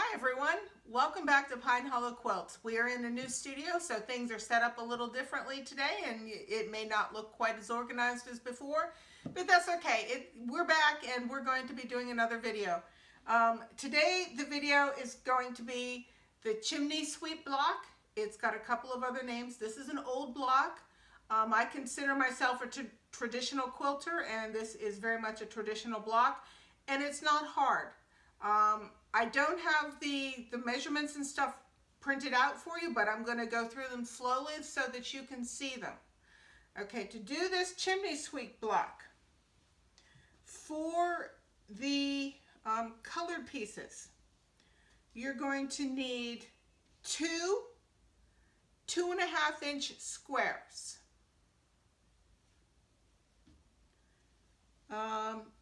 Hi everyone, welcome back to Pine Hollow Quilts. We are in a new studio, so things are set up a little differently today and it may not look quite as organized as before, but that's okay. We're back and we're going to be doing another video. Today the video is going to be the Chimney Sweep block. It's got a couple of other names. This is an old block. I consider myself a traditional quilter, and this is very much a traditional block, and it's not hard. I don't have the measurements and stuff printed out for you, but I'm going to go through them slowly so that you can see them. Okay, to do this chimney sweep block, for the colored pieces, you're going to need two 2.5-inch squares.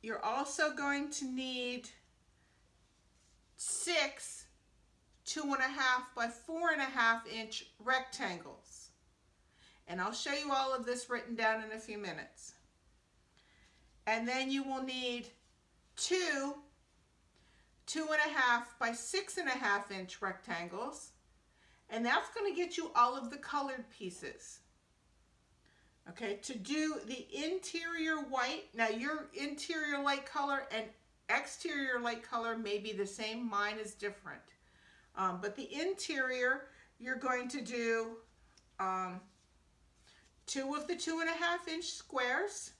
You're also going to need 6 2.5 by 4.5-inch rectangles. And I'll show you all of this written down in a few minutes. And then you will need 2 2.5 by 6.5-inch rectangles. And that's going to get you all of the colored pieces. Okay, to do the interior white, now your interior light color and exterior light color may be the same, mine is different. But the interior, you're going to do 2 of the 2.5-inch squares,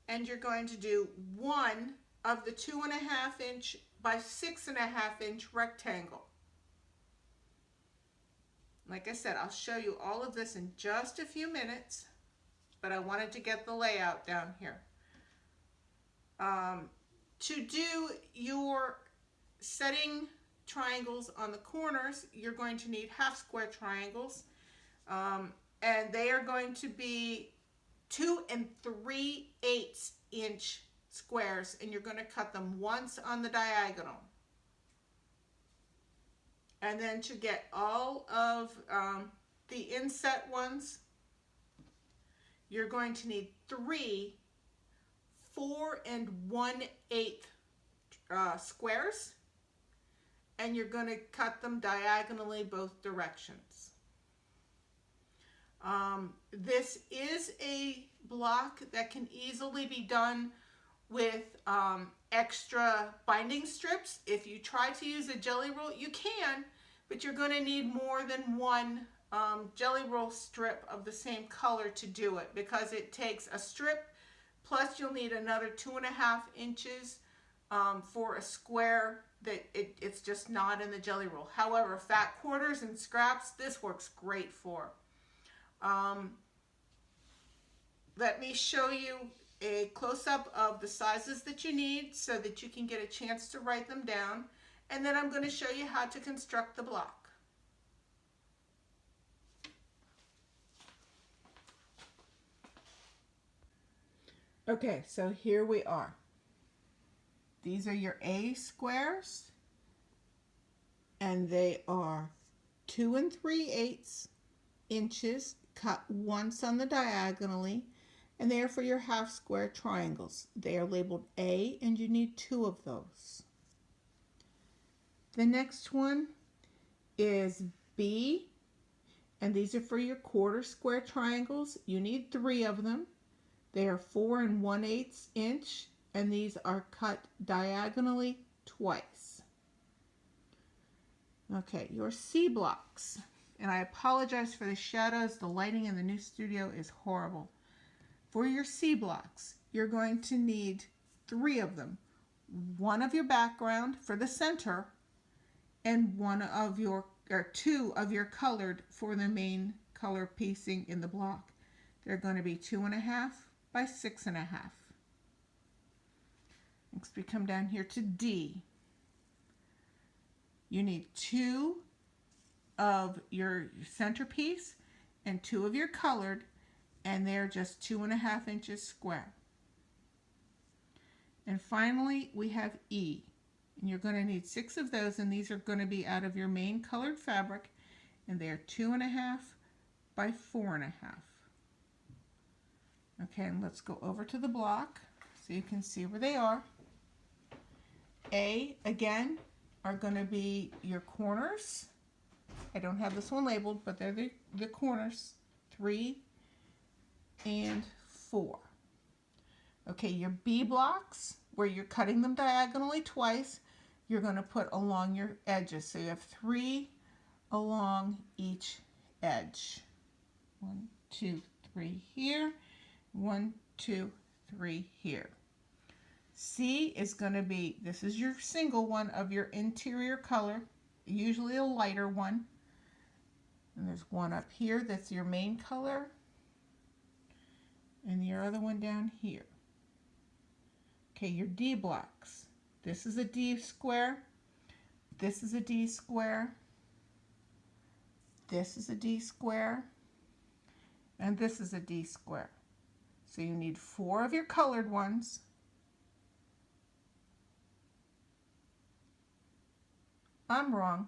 and you're going to do 1 of the 2.5-inch by 6.5-inch rectangle. Like I said, I'll show you all of this in just a few minutes, but I wanted to get the layout down here. To do your setting triangles on the corners, you're going to need half square triangles, and they are going to be 2 3/8 inch squares, and you're going to cut them once on the diagonal. And then to get all of the inset ones, you're going to need 3 4 1/8 squares, and you're going to cut them diagonally both directions. This is a block that can easily be done with extra binding strips. If you try to use a jelly roll, you can, but you're going to need more than one jelly roll strip of the same color to do it, because it takes a strip, plus you'll need another 2.5 inches for a square that it's just not in the jelly roll. However, fat quarters and scraps, this works great for. Let me show you a close-up of the sizes that you need so that you can get a chance to write them down, and then I'm going to show you how to construct the block. Okay, so here we are. These are your A squares, and they are 2 3/8 inches cut once on the diagonally, and they are for your half square triangles. They are labeled A, and you need 2 of those. The next one is B, and these are for your quarter square triangles. You need 3 of them. They are 4 1/8 inch, and these are cut diagonally twice. Okay, your C blocks, and I apologize for the shadows. The lighting in the new studio is horrible. For your C blocks, you're going to need 3 of them. 1 of your background for the center, and 2 of your colored for the main color piecing in the block. They're going to be 2.5 by 6.5. Next we come down here to D. You need 2 of your centerpiece and 2 of your colored, and they're just 2.5 inches square. And finally we have E, and you're going to need 6 of those, and these are going to be out of your main colored fabric, and they're 2.5 by 4.5. Okay, and let's go over to the block so you can see where they are. A, again, are going to be your corners. I don't have this one labeled, but they're the corners, 3 and 4. Okay, your B blocks, where you're cutting them diagonally twice, you're going to put along your edges. So you have 3 along each edge. 1, 2, 3 here. 1, 2, 3 here. C is going to be, this is your single one of your interior color, usually a lighter one. And there's one up here that's your main color. And your other one down here. Okay, your D blocks. This is a D square. This is a D square. This is a D square. And this is a D square. So you need 4 of your colored ones. I'm wrong.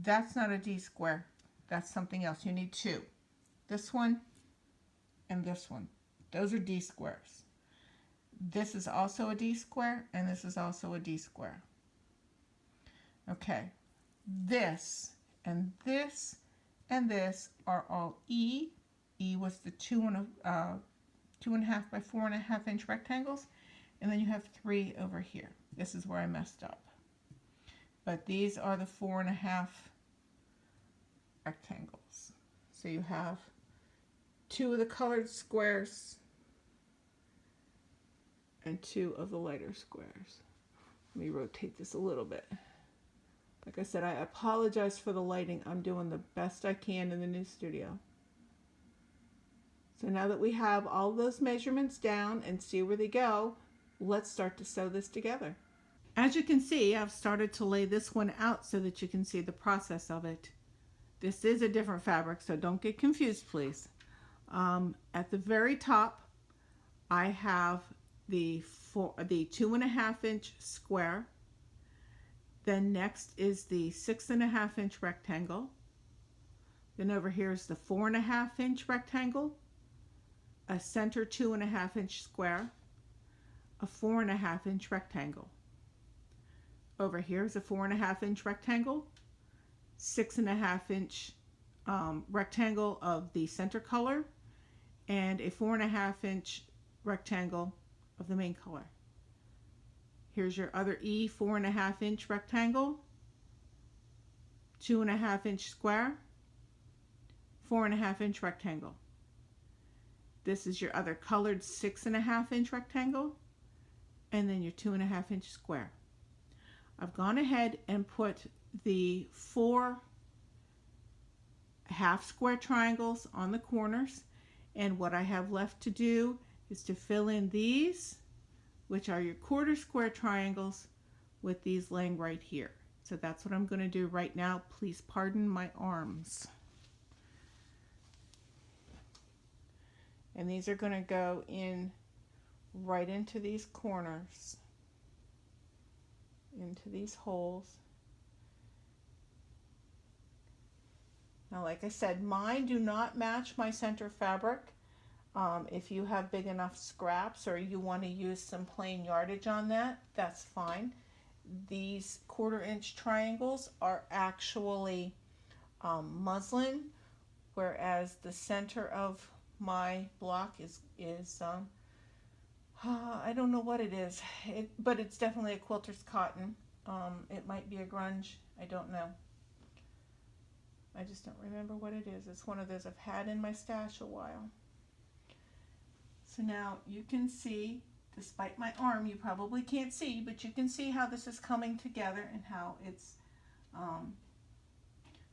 That's not a D square. That's something else. You need 2. This one and this one. Those are D squares. This is also a D square, and this is also a D square. Okay. This and this and this are all E. E was the 2.5 by 4.5 inch rectangles. And then you have 3 over here. This is where I messed up. But these are the 4.5 rectangles. So you have 2 of the colored squares and 2 of the lighter squares. Let me rotate this a little bit. Like I said, I apologize for the lighting. I'm doing the best I can in the new studio. So now that we have all those measurements down and see where they go, let's start to sew this together. As you can see, I've started to lay this one out so that you can see the process of it. This is a different fabric, so don't get confused, please. At the very top, I have the 2.5 inch square. Then next is the 6.5 inch rectangle. Then over here is the 4.5 inch rectangle, a center 2.5 inch square, a 4.5 inch rectangle. Over here is a 4.5 inch rectangle, 6.5 inch rectangle of the center color, and a 4.5 inch rectangle of the main color. Here's your other E 4.5 inch rectangle, 2.5 inch square, 4.5 inch rectangle. This is your other colored 6.5 inch rectangle, and then your 2.5 inch square. I've gone ahead and put the 4 half square triangles on the corners, and what I have left to do is to fill in these, which are your quarter square triangles, with these laying right here. So that's what I'm going to do right now. Please pardon my arms. And these are going to go in right into these corners, into these holes. Now, like I said, mine do not match my center fabric. If you have big enough scraps or you want to use some plain yardage on that, that's fine. These 1/4 inch triangles are actually muslin, whereas the center of my block is I don't know what it is, but it's definitely a quilter's cotton. It might be a grunge, I don't know. I just don't remember what it is. It's one of those I've had in my stash a while. So now you can see, despite my arm, you probably can't see, but you can see how this is coming together and how it's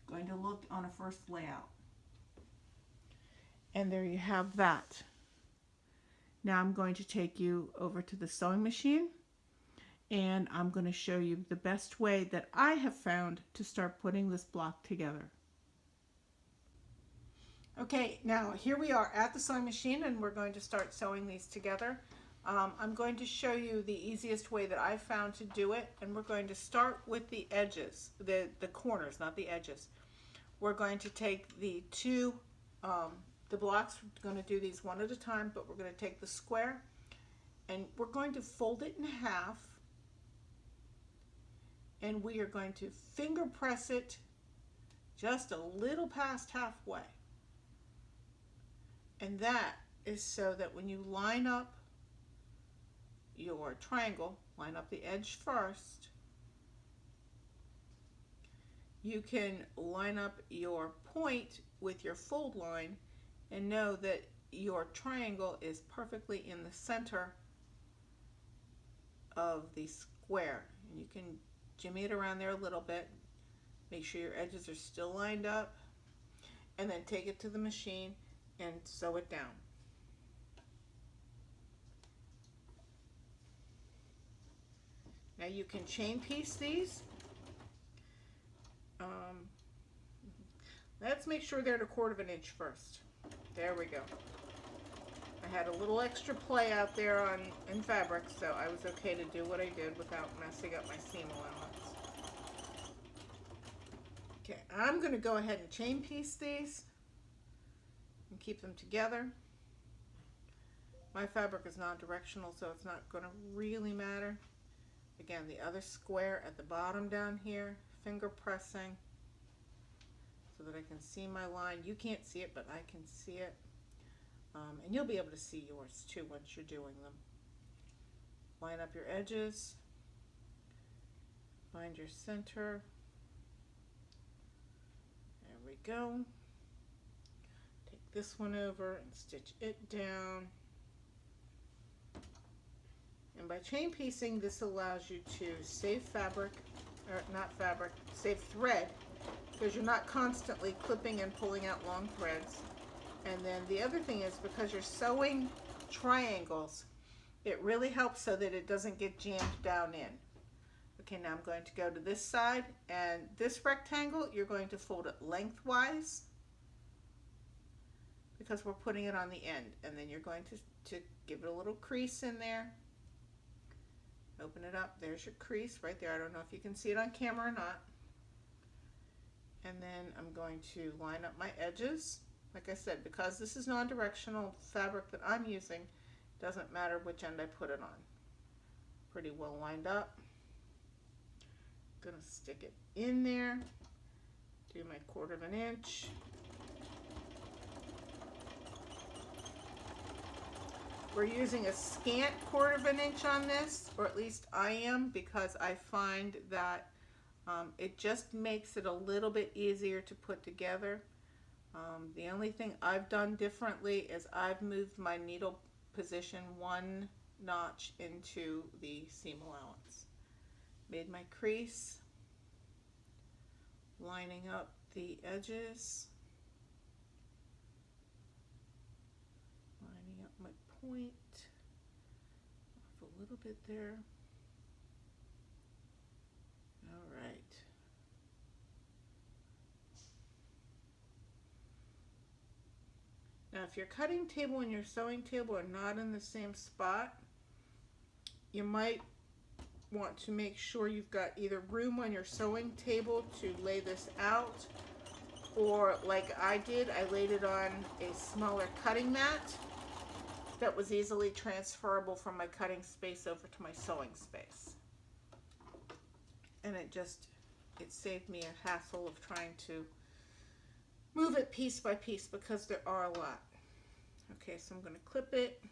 going to look on a first layout. And there you have that. Now I'm going to take you over to the sewing machine, and I'm going to show you the best way that I have found to start putting this block together. Okay, now here we are at the sewing machine, and we're going to start sewing these together. I'm going to show you the easiest way that I've found to do it, and we're going to start with the edges, the corners, not the edges. We're going to take the blocks, we're going to do these one at a time, but we're going to take the square and we're going to fold it in half, and we are going to finger press it just a little past halfway. And that is so that when you line up your triangle, line up the edge first, you can line up your point with your fold line and know that your triangle is perfectly in the center of the square. And you can jimmy it around there a little bit, make sure your edges are still lined up, and then take it to the machine and sew it down. Now you can chain piece these. Let's make sure they're at 1/4 inch first. There we go. I had a little extra play out there in fabric, so I was okay to do what I did without messing up my seam allowance. Okay, I'm going to go ahead and chain piece these and keep them together. My fabric is non-directional, so it's not going to really matter. Again, the other square at the bottom down here, finger pressing so that I can see my line. You can't see it, but I can see it. And you'll be able to see yours too once you're doing them. Line up your edges. Find your center. There we go. Take this one over and stitch it down. And by chain piecing, this allows you to save fabric, or not fabric, save thread, because you're not constantly clipping and pulling out long threads. And then the other thing is, because you're sewing triangles, it really helps so that it doesn't get jammed down in. Okay, now I'm going to go to this side, and this rectangle, you're going to fold it lengthwise because we're putting it on the end. And then you're going to give it a little crease in there. Open it up. There's your crease right there. I don't know if you can see it on camera or not. And then I'm going to line up my edges. Like I said, because this is non-directional fabric that I'm using, it doesn't matter which end I put it on. Pretty well lined up. I'm gonna stick it in there. Do my 1/4 inch. We're using a scant 1/4 inch on this, or at least I am, because I find that it just makes it a little bit easier to put together. The only thing I've done differently is I've moved my needle position 1 notch into the seam allowance. Made my crease, lining up the edges, lining up my point, off a little bit there. All right. Now, if your cutting table and your sewing table are not in the same spot, you might want to make sure you've got either room on your sewing table to lay this out, or like I did, I laid it on a smaller cutting mat that was easily transferable from my cutting space over to my sewing space. And it saved me a hassle of trying to move it piece by piece, because there are a lot. Okay, so I'm going to clip it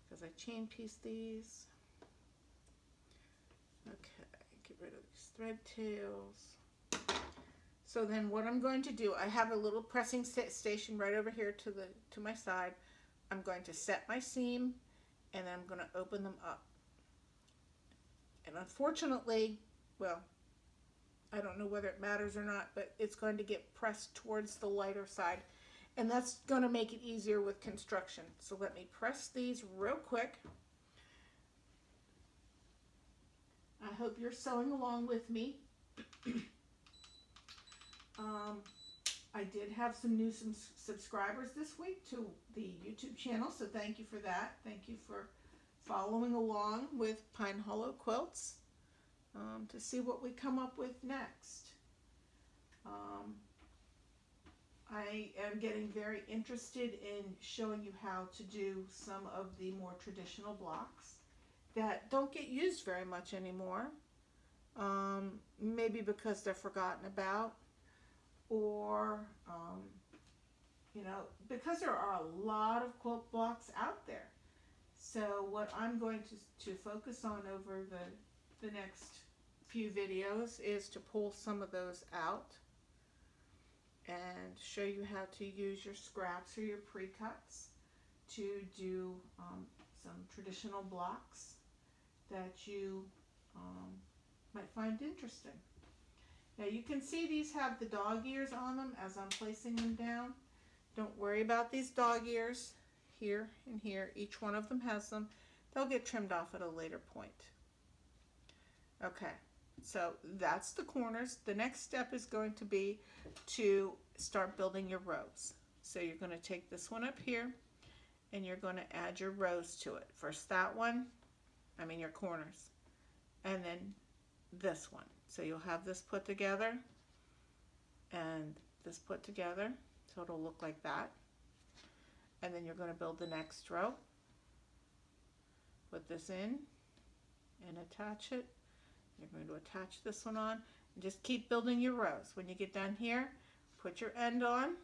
because I chain piece these. Okay, get rid of these thread tails. So then what I'm going to do, I have a little pressing station right over here to my side. I'm going to set my seam, and then I'm going to open them up. And unfortunately, well, I don't know whether it matters or not, but it's going to get pressed towards the lighter side, and that's going to make it easier with construction. So let me press these real quick. I hope you're sewing along with me. I did have some new subscribers this week to the YouTube channel, so thank you for that. Thank you for following along with Pine Hollow Quilts to see what we come up with next. I am getting very interested in showing you how to do some of the more traditional blocks that don't get used very much anymore. maybe because they're forgotten about, or you know, because there are a lot of quilt blocks out there. So what I'm going to focus on over the next few videos is to pull some of those out and show you how to use your scraps or your pre-cuts to do some traditional blocks that you might find interesting. Now you can see these have the dog ears on them as I'm placing them down. Don't worry about these dog ears here and here. Each one of them has them. They'll get trimmed off at a later point. Okay, so that's the corners. The next step is going to be to start building your rows. So you're going to take this one up here and you're going to add your rows to it. First that one, your corners, and then this one. So you'll have this put together and this put together, so it'll look like that. And then you're going to build the next row. Put this in and attach it. You're going to attach this one on and just keep building your rows. When you get done here, put your end on.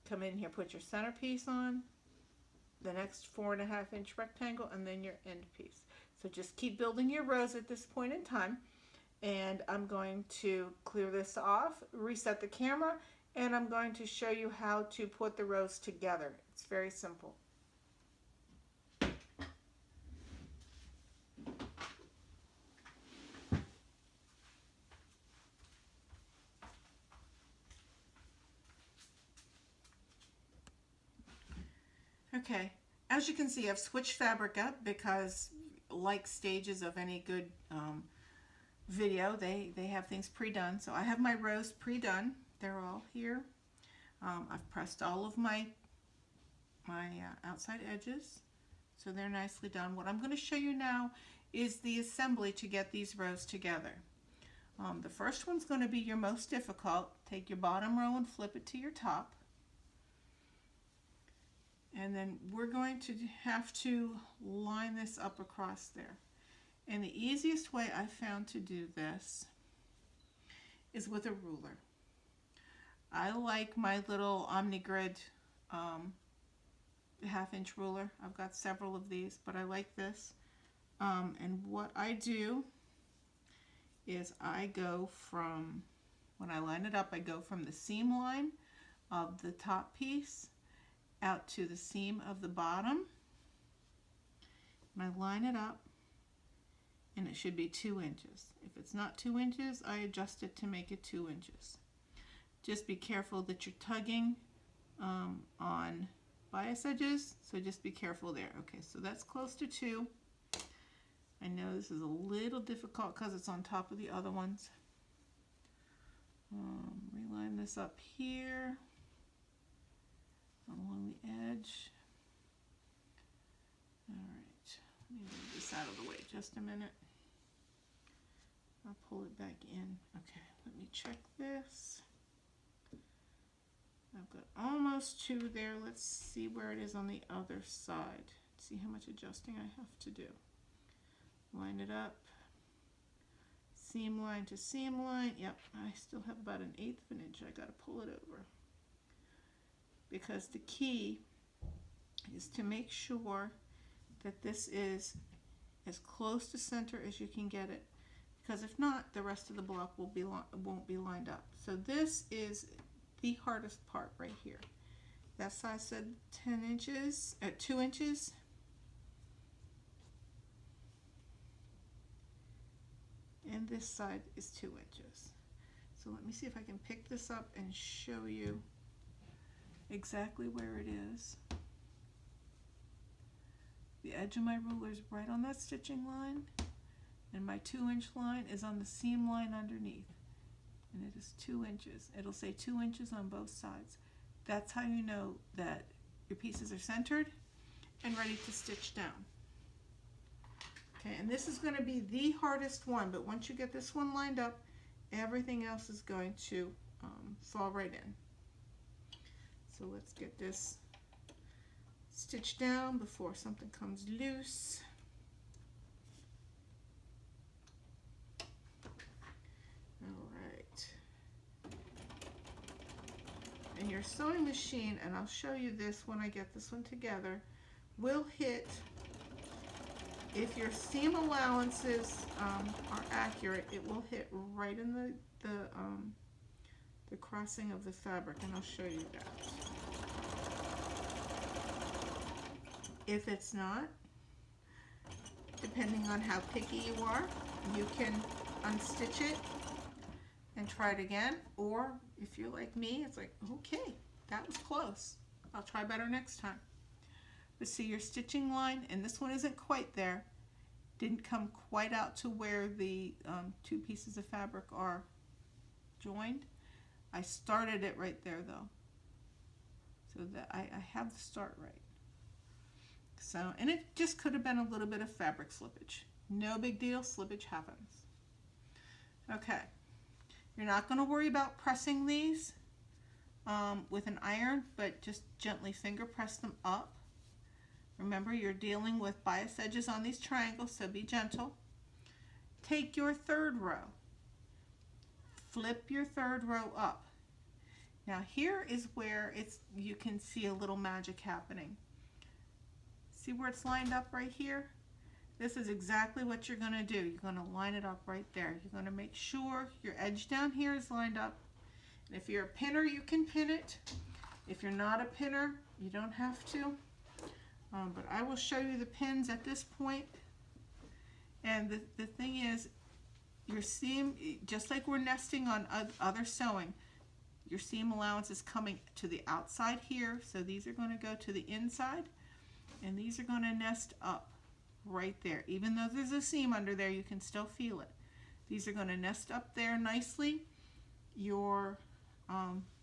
Come in here, put your centerpiece on, the next 4.5 inch rectangle, and then your end piece. So just keep building your rows at this point in time. And I'm going to clear this off, reset the camera, and I'm going to show you how to put the rows together. It's very simple. Okay, as you can see, I've switched fabric up because, like stages of any good video, they have things pre-done. So I have my rows pre-done. They're all here. I've pressed all of my outside edges, so they're nicely done. What I'm going to show you now is the assembly to get these rows together. The first one's going to be your most difficult. Take your bottom row and flip it to your top. And then we're going to have to line this up across there. And the easiest way I found to do this is with a ruler. I like my little OmniGrid 1/2 inch ruler. I've got several of these, but I like this. And what I do is I go from, when I line it up, I go from the seam line of the top piece out to the seam of the bottom. And I line it up, and it should be 2 inches. If it's not 2 inches, I adjust it to make it 2 inches. Just be careful that you're tugging on bias edges, so just be careful there. Okay, so that's close to 2. I know this is a little difficult because it's on top of the other ones. Reline this up here along the edge. All right, let me move this out of the way just a minute. I'll pull it back in. Okay, let me check this. I've got almost 2 there. Let's see where it is on the other side. See how much adjusting I have to do. Line it up. Seam line to seam line. Yep, I still have about 1/8 of an inch. I got to pull it over. Because the key is to make sure that this is as close to center as you can get it. Because if not, the rest of the block won't be lined up. So this is the hardest part right here. That side said 10 inches, at 2 inches. And this side is 2 inches. So let me see if I can pick this up and show you exactly where it is. The edge of my ruler is right on that stitching line, and my 2 inch line is on the seam line underneath, and it is 2 inches. It'll say 2 inches on both sides. That's how you know that your pieces are centered and ready to stitch down. Okay, and this is going to be the hardest one, but once you get this one lined up, everything else is going to fall right in. So let's get this stitched down before something comes loose. and your sewing machine, and I'll show you this when I get this one together, will hit, if your seam allowances are accurate, it will hit right in the crossing of the fabric, and I'll show you that. If it's not, depending on how picky you are, you can unstitch it and try it again, or if you're like me, it's like, okay, that was close, I'll try better next time. But see your stitching line, and this one isn't quite there, didn't come quite out to where the two pieces of fabric are joined. I started it right there though, so that I have the start right. So, and it just could have been a little bit of fabric slippage. No big deal, slippage happens. Okay, you're not going to worry about pressing these with an iron, but just gently finger press them up. Remember, you're dealing with bias edges on these triangles, so be gentle. Take your third row, flip your third row up. Now here is where you can see a little magic happening. See where it's lined up right here? This is exactly what you're going to do. You're going to line it up right there. You're going to make sure your edge down here is lined up. And if you're a pinner, you can pin it. If you're not a pinner, you don't have to. But I will show you the pins at this point. And the thing is, your seam, just like we're nesting on other sewing, your seam allowance is coming to the outside here. So these are going to go to the inside. And these are going to nest up right there. Even though there's a seam under there, you can still feel it. These are going to nest up there nicely. Your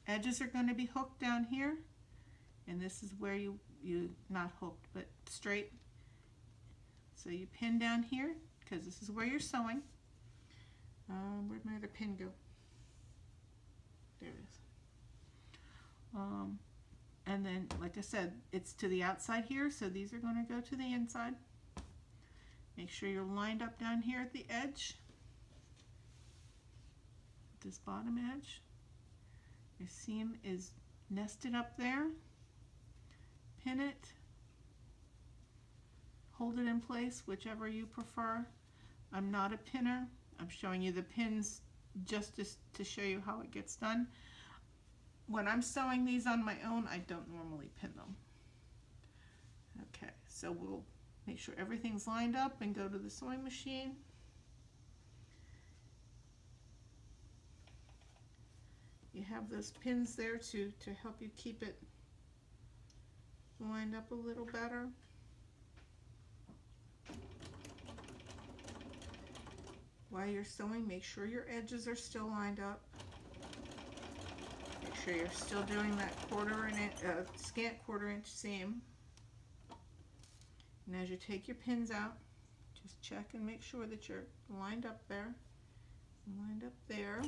edges are going to be hooked down here. And this is where you not hooked, but straight. So you pin down here, because this is where you're sewing. Where'd my other pin go? There it is. And then, like I said, it's to the outside here, so these are going to go to the inside. Make sure you're lined up down here at the edge, this bottom edge. Your seam is nested up there. Pin it, hold it in place, whichever you prefer. I'm not a pinner. I'm showing you the pins just to show you how it gets done. When I'm sewing these on my own, I don't normally pin them. Okay, so we'll make sure everything's lined up and go to the sewing machine. You have those pins there to help you keep it lined up a little better. While you're sewing, make sure your edges are still lined up. Make sure you're still doing that scant quarter-inch seam. And as you take your pins out, just check and make sure that you're lined up there, lined up there.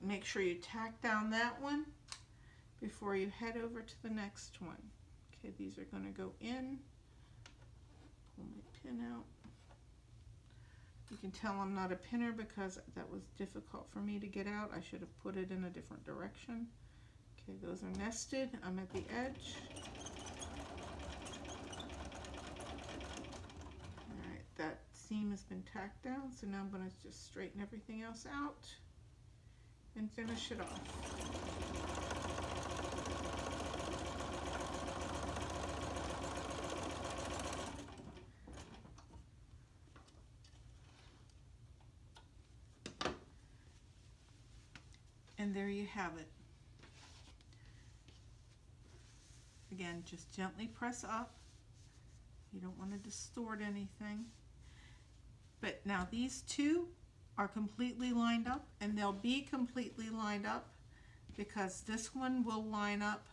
Make sure you tack down that one before you head over to the next one. Okay, these are going to go in. Pull my pin out. You can tell I'm not a pinner because that was difficult for me to get out. I should have put it in a different direction. Okay, those are nested. I'm at the edge. Alright, that seam has been tacked down, so now I'm going to just straighten everything else out and finish it off. And there you have it. Again, just gently press up. You don't want to distort anything. But now these two are completely lined up, and they'll be completely lined up because this one will line up.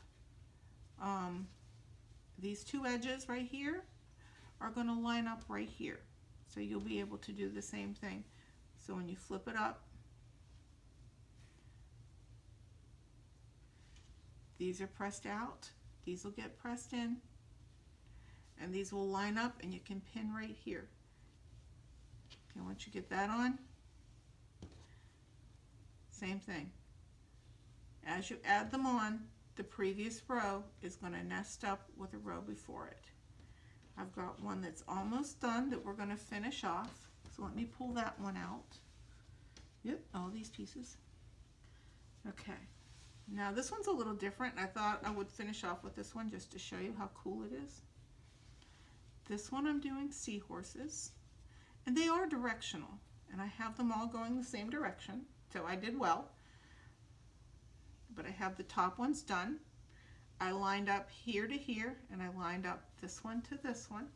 These two edges right here are going to line up right here. So you'll be able to do the same thing. So when you flip it up, these are pressed out, these will get pressed in, and these will line up, and you can pin right here. Okay, once you get that on, Same thing. As you add them on, the previous row is going to nest up with a row before it. I've got one that's almost done that we're going to finish off. So let me pull that one out. Yep, all these pieces. Okay. Now this one's a little different. I thought I would finish off with this one just to show you how cool it is. This one I'm doing seahorses, and they are directional, and I have them all going the same direction, so I did well. But I have the top ones done. I lined up here to here, and I lined up this one to this one.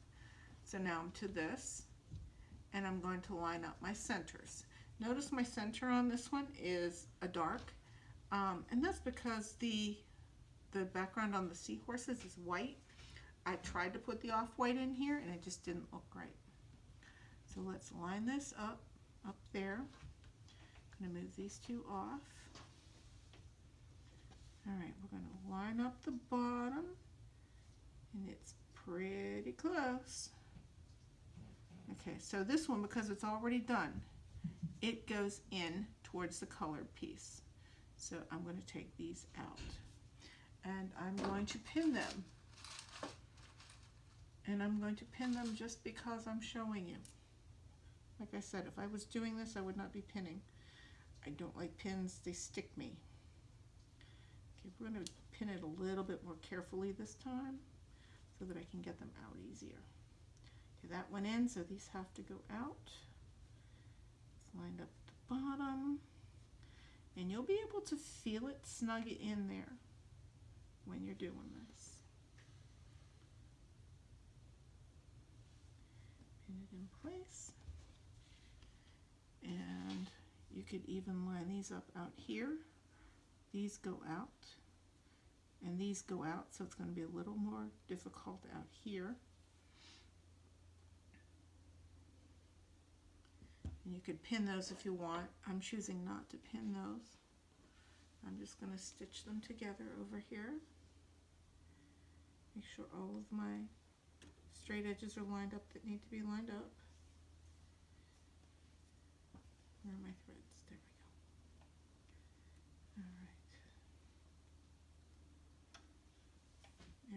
So now I'm to this, and I'm going to line up my centers. Notice my center on this one is a dark, and that's because the background on the seahorses is white. I tried to put the off-white in here, and it just didn't look right. So let's line this up there. I'm going to move these two off. All right, we're going to line up the bottom, and it's pretty close. Okay, so this one, because it's already done, it goes in towards the colored piece. So I'm going to take these out, and I'm going to pin them. And I'm going to pin them just because I'm showing you. Like I said, if I was doing this, I would not be pinning. I don't like pins, they stick me. Okay, we're going to pin it a little bit more carefully this time so that I can get them out easier. Okay, that went in, so these have to go out. It's lined up at the bottom. And you'll be able to feel it snug it in there when you're doing this. Pin it in place. And you could even line these up out here. These go out, and these go out, so it's going to be a little more difficult out here. And you could pin those if you want. I'm choosing not to pin those. I'm just going to stitch them together over here. Make sure all of my straight edges are lined up that need to be lined up. Where are my threads? There we go. All right.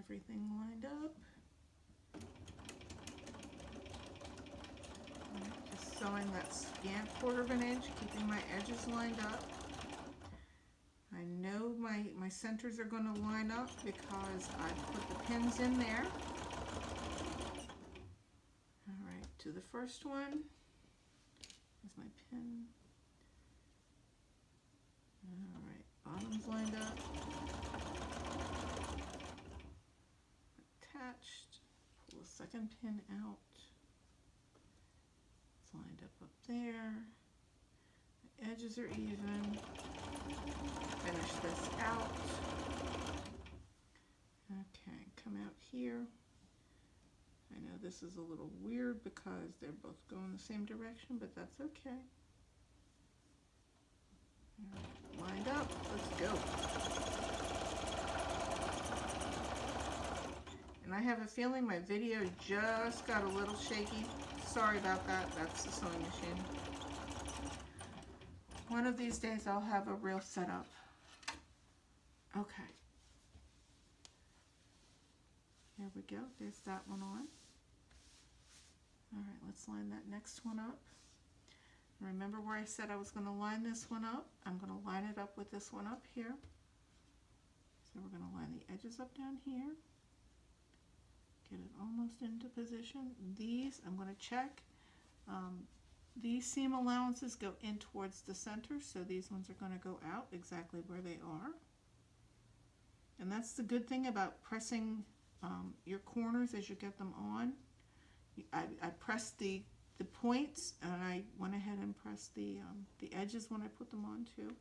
Everything lined up. All right, just sewing that scant 1/4 of an inch, keeping my edges lined up. I know my centers are going to line up because I put the pins in there. All right, to the first one. There's my pin. All right, bottom's lined up. Attached. Pull the second pin out. It's lined up there. The edges are even. Finish this out. Okay, come out here. I know this is a little weird because they're both going the same direction, but that's okay. All right, lined up, let's go. And I have a feeling my video just got a little shaky. Sorry about that, that's the sewing machine. One of these days I'll have a real setup. Okay. There we go, there's that one on. All right, let's line that next one up. Remember where I said I was going to line this one up? I'm going to line it up with this one up here. So we're going to line the edges up down here. Get it almost into position. These, I'm going to check. These seam allowances go in towards the center, so these ones are going to go out exactly where they are. And that's the good thing about pressing your corners as you get them on. I pressed the points, and I went ahead and pressed the edges when I put them on too.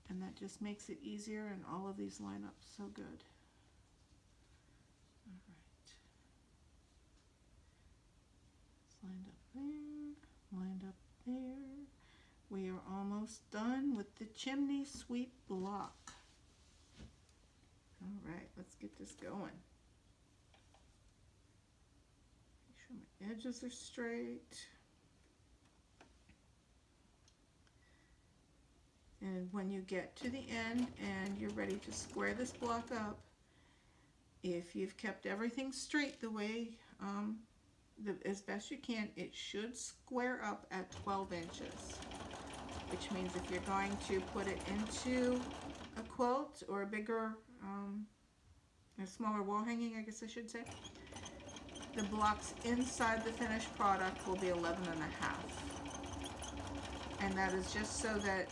And that just makes it easier, and all of these line up so good. All right. It's lined up there, lined up there. We are almost done with the chimney sweep block. All right, let's get this going. Make sure my edges are straight. when you get to the end and you're ready to square this block up, if you've kept everything straight the way, as best you can, it should square up at 12 inches. Which means if you're going to put it into a quilt or a bigger, a smaller wall hanging, I guess I should say, the blocks inside the finished product will be 11 and a half. And that is just so that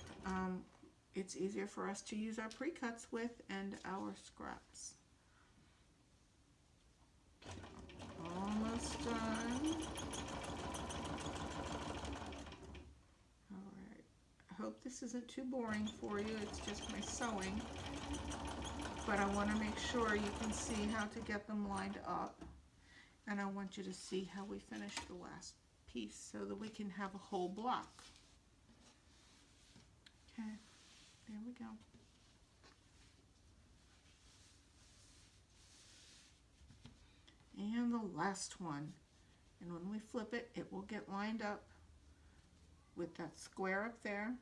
it's easier for us to use our pre-cuts with and our scraps. Almost done. Alright. I hope this isn't too boring for you. It's just my sewing. But I want to make sure you can see how to get them lined up. And I want you to see how we finish the last piece so that we can have a whole block. Okay, there we go. And the last one. And when we flip it, it will get lined up with that square up there.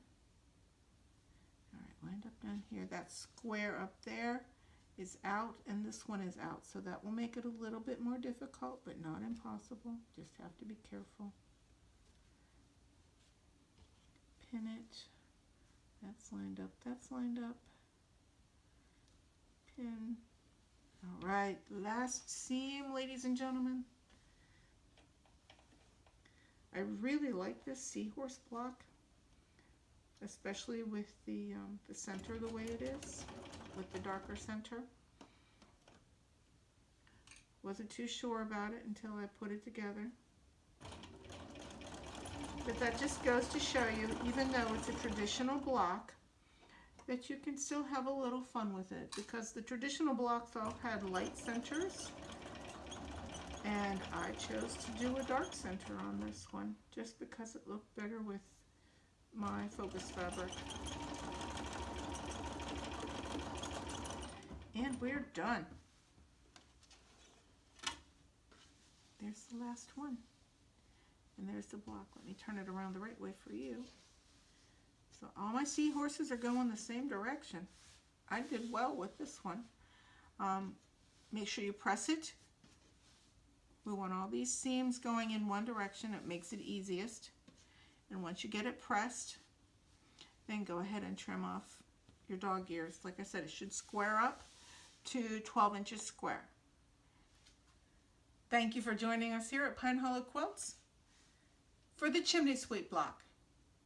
All right, lined up down here. That square up there is out, and this one is out. So that will make it a little bit more difficult, but not impossible. Just have to be careful. Pin it. That's lined up. That's lined up. Pin. All right, last seam, ladies and gentlemen. I really like this seahorse block, especially with the center the way it is, with the darker center. Wasn't too sure about it until I put it together. But that just goes to show you, even though it's a traditional block, that you can still have a little fun with it, because the traditional blocks all had light centers, and I chose to do a dark center on this one just because it looked better with my focus fabric. And we're done. There's the last one, and there's the block. Let me turn it around the right way for you. So all my seahorses are going the same direction. I did well with this one. Make sure you press it. We want all these seams going in one direction. It makes it easiest. And once you get it pressed, then go ahead and trim off your dog ears. Like I said, it should square up to 12 inches square. Thank you for joining us here at Pine Hollow Quilts for the Chimney Sweep block.